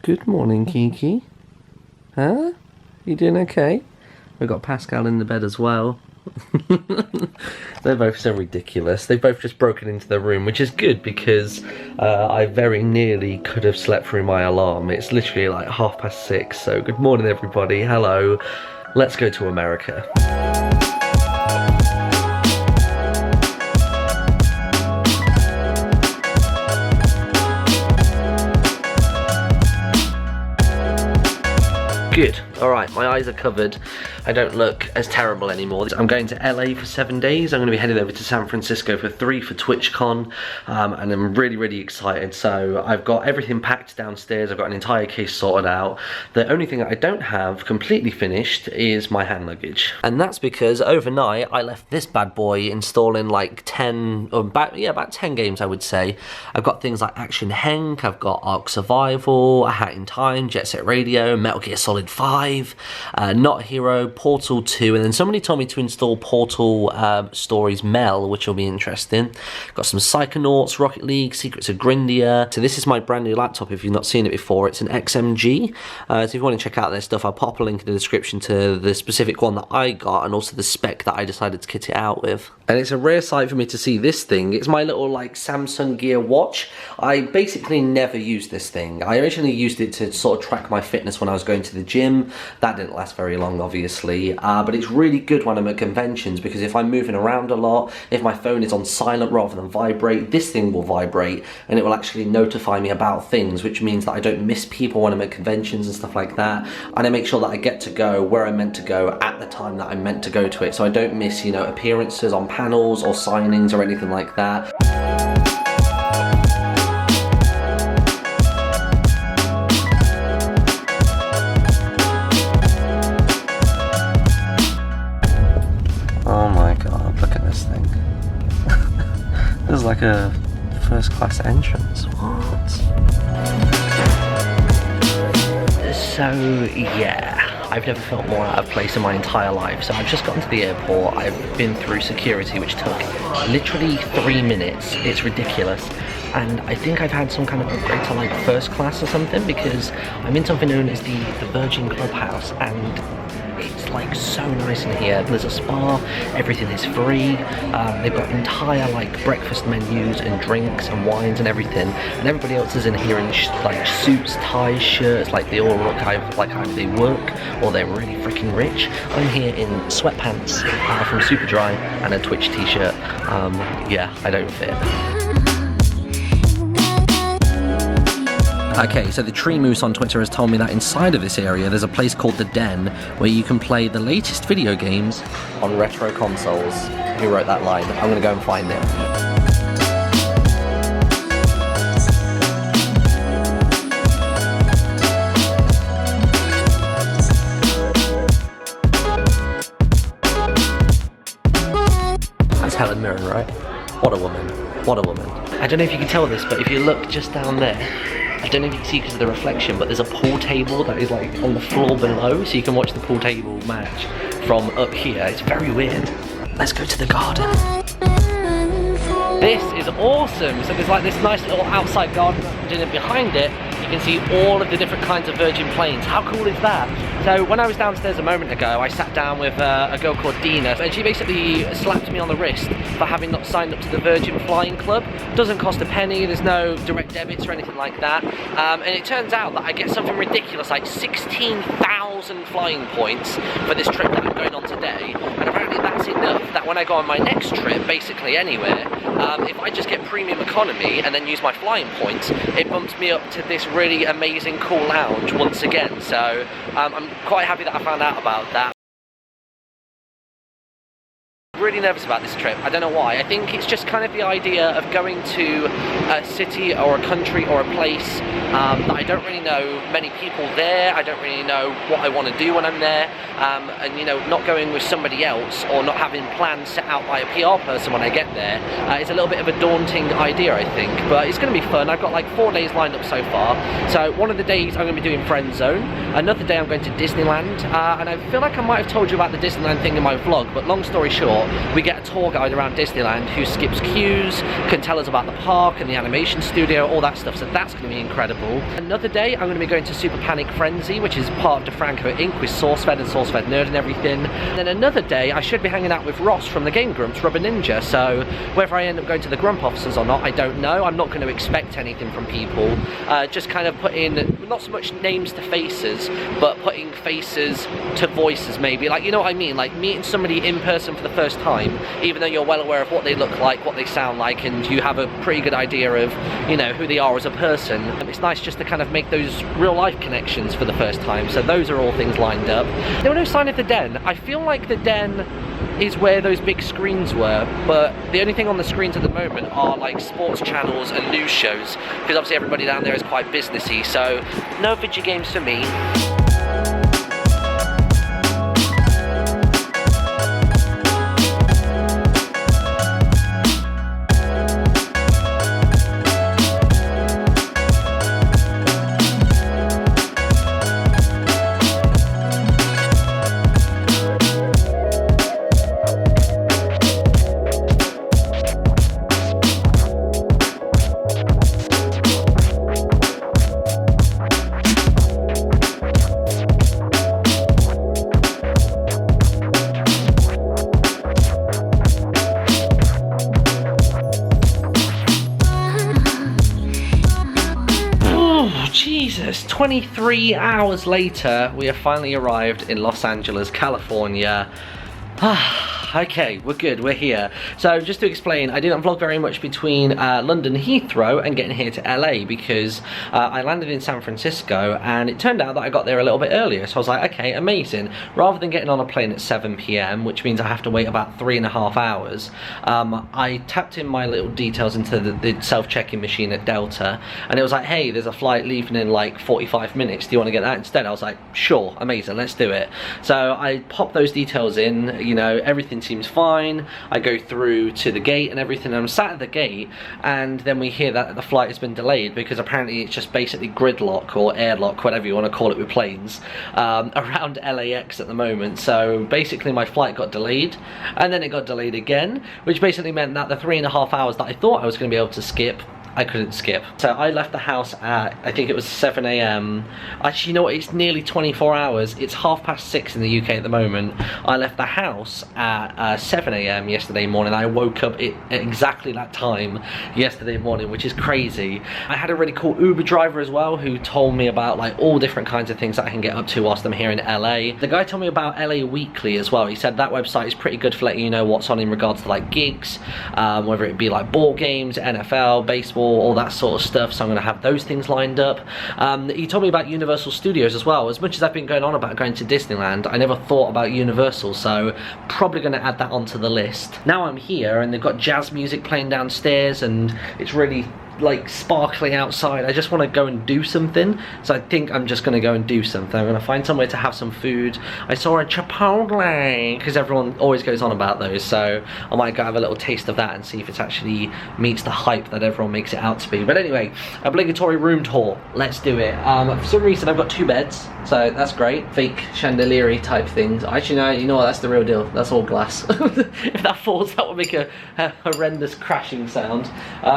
Good morning, Kiki. Huh? You doing okay? We've got Pascal in the bed as well. They're both so ridiculous. They've both just broken into the room, which is good because I very nearly could have slept through my alarm. It's literally like 6:30, so good morning everybody. Hello. Let's go to America. Good. Alright, my eyes are covered. I don't look as terrible anymore. I'm going to LA for 7 days. I'm going to be heading over to San Francisco for 3 for TwitchCon. And I'm really excited. So I've got everything packed downstairs. I've got an entire case sorted out. The only thing that I don't have completely finished is my hand luggage. And that's because overnight I left this bad boy installing like 10, or about 10 games I would say. I've got things like Action Henk, I've got Ark Survival, A Hat in Time, Jet Set Radio, Metal Gear Solid 5, Not a Hero, Portal 2, and then somebody told me to install Portal Stories Mel, which will be interesting. Got some Psychonauts, Rocket League, Secrets of Grindia. So this is my brand new laptop if you've not seen it before. It's an XMG. So if you want to check out their stuff, I'll pop a link in the description to the specific one that I got and also the spec that I decided to kit it out with. And it's a rare sight for me to see this thing. It's my little like Samsung Gear watch. I basically never used this thing. I originally used it to sort of track my fitness when I was going to the gym. That didn't last very long, obviously, but it's really good when I'm at conventions because if I'm moving around a lot, if my phone is on silent rather than vibrate, this thing will vibrate and it will actually notify me about things, which means that I don't miss people when I'm at conventions and stuff like that, and I make sure that I get to go where I'm meant to go at the time that I'm meant to go to it, so I don't miss, you know, appearances on panels or signings or anything like that. This is like a first class entrance. What? So yeah, I've never felt more out of place in my entire life. So I've just gotten to the airport. I've been through security, which took literally 3 minutes. It's ridiculous. And I think I've had some kind of upgrade to like first class or something because I'm in something known as the Virgin Clubhouse, and it's like so nice in here. There's a spa, everything is free. They've got entire like breakfast menus and drinks and wines and everything. And everybody else is in here in like suits, ties, shirts. Like they all look like either they work or they're really freaking rich. I'm here in sweatpants from Superdry and a Twitch t-shirt. Yeah, I don't fit. Okay, so the Tree Moose on Twitter has told me that inside of this area there's a place called The Den where you can play the latest video games on retro consoles. Who wrote that line? I'm gonna go and find it. That's Helen Mirren, right? What a woman. What a woman. I don't know if you can tell this, but if you look just down there, I don't know if you can see because of the reflection, but there's a pool table that is like on the floor below, so you can watch the pool table match from up here. It's very weird. Let's go to the garden. This is awesome. So there's like this nice little outside garden, and behind it you can see all of the different kinds of Virgin planes. How cool is that? So when I was downstairs a moment ago, I sat down with a girl called Dina, and she basically slapped me on the wrist for having not signed up to the Virgin Flying Club. Doesn't cost a penny, there's no direct debits or anything like that. And it turns out that I get something ridiculous like 16,000 flying points for this trip that I'm going on today. And apparently that's enough that when I go on my next trip, basically anywhere, if I just get premium economy and then use my flying points, it bumps me up to this really amazing cool lounge once again. So I'm quite happy that I found out about that. Really nervous about this trip. I don't know why. I think it's just kind of the idea of going to a city or a country or a place that I don't really know many people there. I don't really know what I want to do when I'm there, and you know, not going with somebody else or not having plans set out by a PR person when I get there is a little bit of a daunting idea, I think, but it's going to be fun. I've got like 4 days lined up so far. So one of the days I'm going to be doing Friend Zone, another day I'm going to Disneyland, and I feel like I might have told you about the Disneyland thing in my vlog, but long story short, we get a tour guide around Disneyland who skips queues, can tell us about the park and the animation studio, all that stuff, so that's going to be incredible. Another day I'm going to be going to Super Panic Frenzy, which is part of DeFranco Inc. with SourceFed and SourceFed Nerd and everything. And then another day I should be hanging out with Ross from the Game Grumps, Rubber Ninja, so whether I end up going to the Grump offices or not, I don't know. I'm not going to expect anything from people, just kind of putting, not so much names to faces, but putting faces to voices maybe, like, you know what I mean, like meeting somebody in person for the first time, even though you're well aware of what they look like, what they sound like, and you have a pretty good idea of, you know, who they are as a person. It's nice just to kind of make those real life connections for the first time, so those are all things lined up. There were no sign of the den. I feel like the den is where those big screens were, but the only thing on the screens at the moment are like sports channels and news shows, because obviously everybody down there is quite businessy, so no video games for me. Jesus, 23 hours later, we have finally arrived in Los Angeles, California. Okay, we're good, we're here. So just to explain, I didn't vlog very much between London Heathrow and getting here to LA because I landed in San Francisco and it turned out that I got there a little bit earlier. So I was like, okay, amazing. Rather than getting on a plane at 7 PM, which means I have to wait about 3.5 hours, I tapped in my little details into the self-check-in machine at Delta, and it was like, hey, there's a flight leaving in like 45 minutes. Do you want to get that instead? I was like, sure, amazing, let's do it. So I popped those details in, you know, everything seems fine. I go through to the gate and everything, and I'm sat at the gate, and then we hear that the flight has been delayed because apparently it's just basically gridlock or airlock, whatever you want to call it with planes, around LAX at the moment. So basically my flight got delayed, and then it got delayed again, which basically meant that the 3.5 hours that I thought I was going to be able to skip, I couldn't skip. So I left the house at, I think it was 7 AM. Actually, you know what, it's nearly 24 hours. It's 6:30 in the UK at the moment. I left the house at 7 AM yesterday morning. I woke up at exactly that time yesterday morning, which is crazy. I had a really cool Uber driver as well who told me about like all different kinds of things that I can get up to whilst I'm here in LA. The guy told me about LA Weekly as well. He said that website is pretty good for letting you know what's on in regards to like gigs, whether it be like ball games, NFL, baseball, all that sort of stuff, so I'm going to have those things lined up. He told me about Universal Studios as well. As much as I've been going on about going to Disneyland, I never thought about Universal, so probably going to add that onto the list. Now I'm here and they've got jazz music playing downstairs and it's really like sparkling outside. I just want to go and do something, so I think I'm just going to go and do something. I'm going to find somewhere to have some food. I saw a Chipotle because everyone always goes on about those, so I might go have a little taste of that and see if it actually meets the hype that everyone makes it out to be. But anyway, obligatory room tour, let's do it. For some reason I've got 2 beds, so that's great. Fake chandelier type things. Actually no, you know what, that's the real deal. That's all glass. If that falls, that would make a horrendous crashing sound.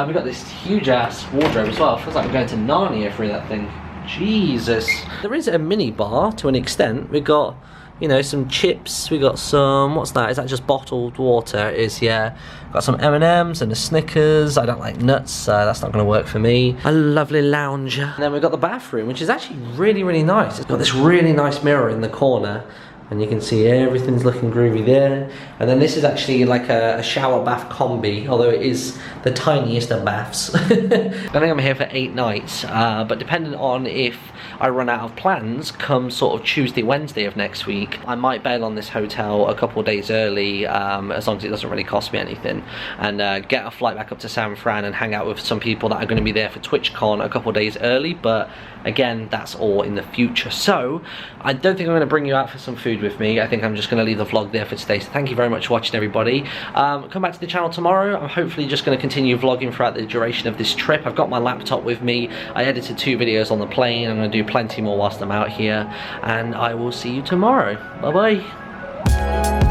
We've got this huge ass wardrobe as well. Feels like we're going to Narnia through that thing. Jesus. There is a mini bar to an extent. We've got, you know, some chips. We got some, what's that? Is that just bottled water? It is, yeah. Got some M&Ms and a Snickers. I don't like nuts, so that's not going to work for me. A lovely lounger. And then we've got the bathroom, which is actually really, really nice. It's got this really nice mirror in the corner, and you can see everything's looking groovy there. And then this is actually like a shower bath combi, although it is the tiniest of baths. I think I'm here for 8 nights, but depending on if I run out of plans come sort of Tuesday, Wednesday of next week, I might bail on this hotel a couple of days early, as long as it doesn't really cost me anything, and get a flight back up to San Fran and hang out with some people that are going to be there for TwitchCon a couple of days early. But again, that's all in the future. So I don't think I'm going to bring you out for some food with me. I think I'm just going to leave the vlog there for today. So thank you very much for watching, everybody. Come back to the channel tomorrow. I'm hopefully just going to continue vlogging throughout the duration of this trip. I've got my laptop with me. I edited 2 videos on the plane. I'm going to do plenty more whilst I'm out here, and I will see you tomorrow. Bye bye.